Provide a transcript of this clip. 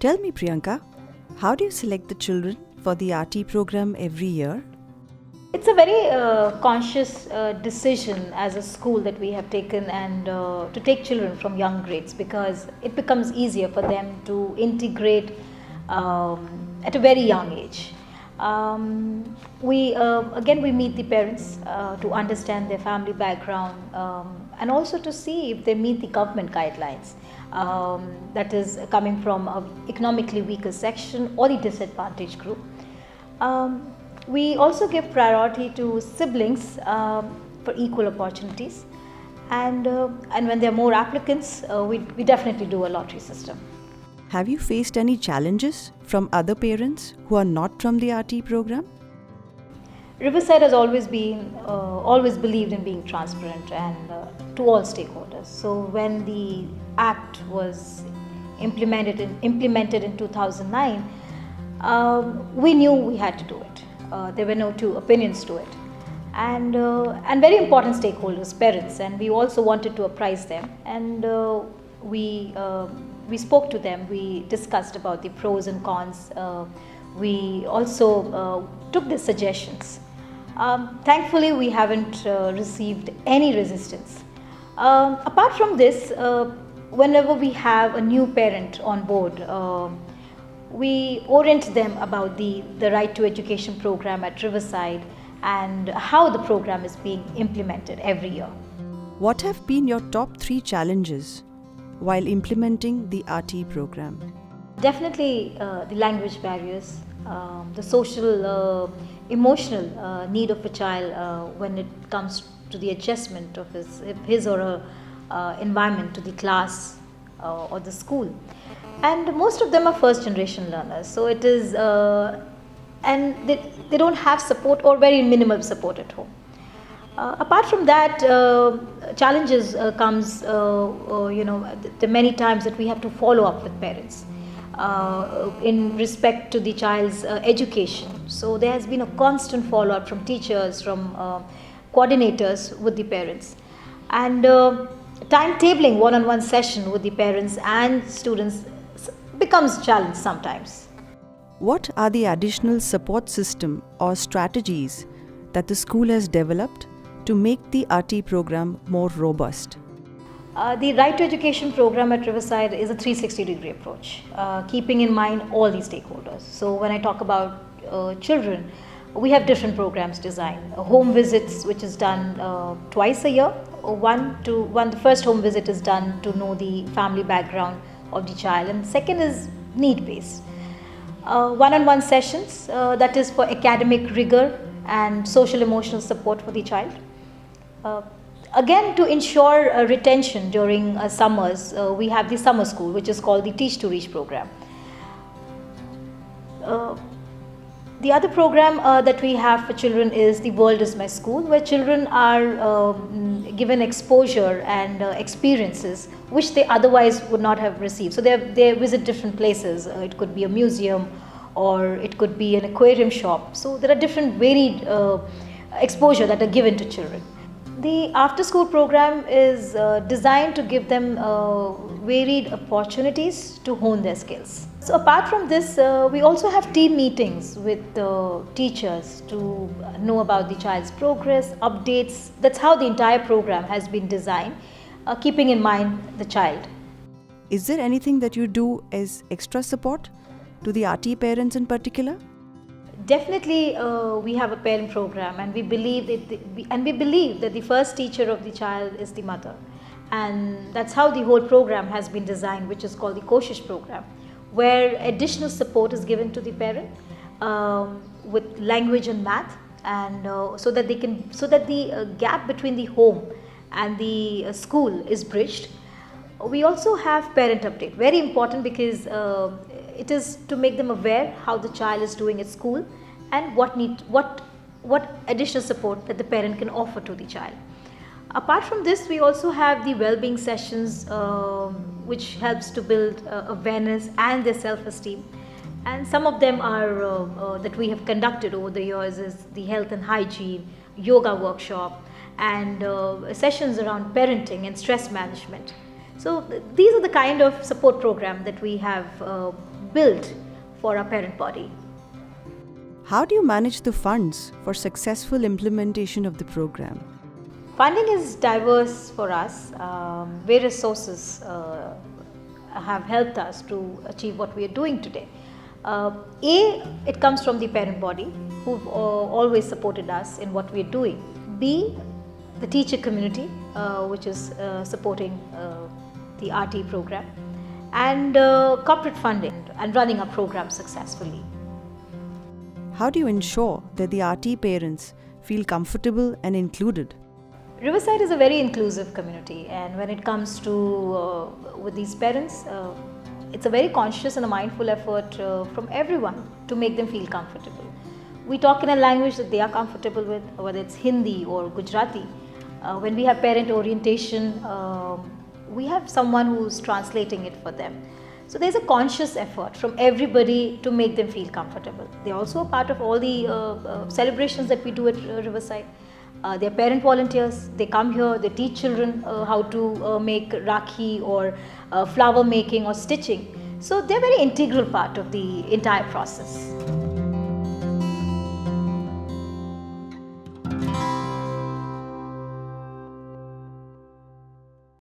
Tell me, Priyanka, how do you select the children for the RT program every year? It's a very conscious decision as a school that we have taken and to take children from young grades because it becomes easier for them to integrate at a very young age. We meet the parents to understand their family background and also to see if they meet the government guidelines. That is coming from a economically weaker section or the disadvantaged group. We also give priority to siblings for equal opportunities, and when there are more applicants, we definitely do a lottery system. Have you faced any challenges from other parents who are not from the RT program? Riverside has always believed in being transparent and to all stakeholders. So when the act was implemented in 2009, we knew we had to do it. There were no two opinions to it, and very important stakeholders, parents, and we also wanted to apprise them, and we spoke to them. We discussed about the pros and cons. We also took the suggestions. Thankfully, we haven't received any resistance. Apart from this, whenever we have a new parent on board, we orient them about the Right to Education program at Riverside and how the program is being implemented every year. What have been your top 3 challenges while implementing the RT program? Definitely the language barriers, the social, emotional need of a child when it comes to the adjustment of his or her environment to the class or the school. And most of them are first generation learners, so it is and they don't have support or very minimal support at home. Apart from that, challenges comes the many times that we have to follow up with parents in respect to the child's education. So there has been a constant follow up from teachers, from coordinators with the parents, and timetabling one-on-one session with the parents and students becomes a challenge sometimes. What are the additional support system or strategies that the school has developed to make the RT program more robust? The Right to Education program at Riverside is a 360-degree approach, keeping in mind all these stakeholders. So when I talk about children, we have different programs designed. Home visits, which is done twice a year. The first home visit is done to know the family background of the child, and second is need-based. One-on-one sessions, that is for academic rigor and social emotional support for the child. Again, to ensure retention during summers, we have the summer school, which is called the Teach to Reach program. The other program that we have for children is The World is My School, where children are given exposure and experiences which they otherwise would not have received. So they visit different places. It could be a museum or it could be an aquarium shop. So there are different varied exposure that are given to children. The after school program is designed to give them varied opportunities to hone their skills. So apart from this, we also have team meetings with teachers to know about the child's progress, updates. That's how the entire program has been designed, keeping in mind the child. Is there anything that you do as extra support to the RT parents in particular? Definitely, we have a parent program, and we believe that the first teacher of the child is the mother, and that's how the whole program has been designed, which is called the Koshish program, where additional support is given to the parent with language and math, and so that the gap between the home and the school is bridged. We also have parent update, very important because it is to make them aware how the child is doing at school and what additional support that the parent can offer to the child. Apart from this, we also have the well-being sessions, which helps to build awareness and their self-esteem. And some of them are that we have conducted over the years is the health and hygiene, yoga workshop, and sessions around parenting and stress management. So these are the kind of support program that we have built for our parent body. How do you manage the funds for successful implementation of the program? Funding is diverse for us. Various sources have helped us to achieve what we are doing today. It comes from the parent body who've always supported us in what we are doing. B, the teacher community, which is supporting the RT program, and corporate funding and running our program successfully. How do you ensure that the RT parents feel comfortable and included? Riverside is a very inclusive community, and when it comes to with these parents, it's a very conscious and a mindful effort from everyone to make them feel comfortable. We talk in a language that they are comfortable with, whether it's Hindi or Gujarati. When we have parent orientation, we have someone who's translating it for them. So there's a conscious effort from everybody to make them feel comfortable. They're also a part of all the celebrations that we do at Riverside. They're parent volunteers. They come here, they teach children how to make rakhi or flower making or stitching. So they're a very integral part of the entire process.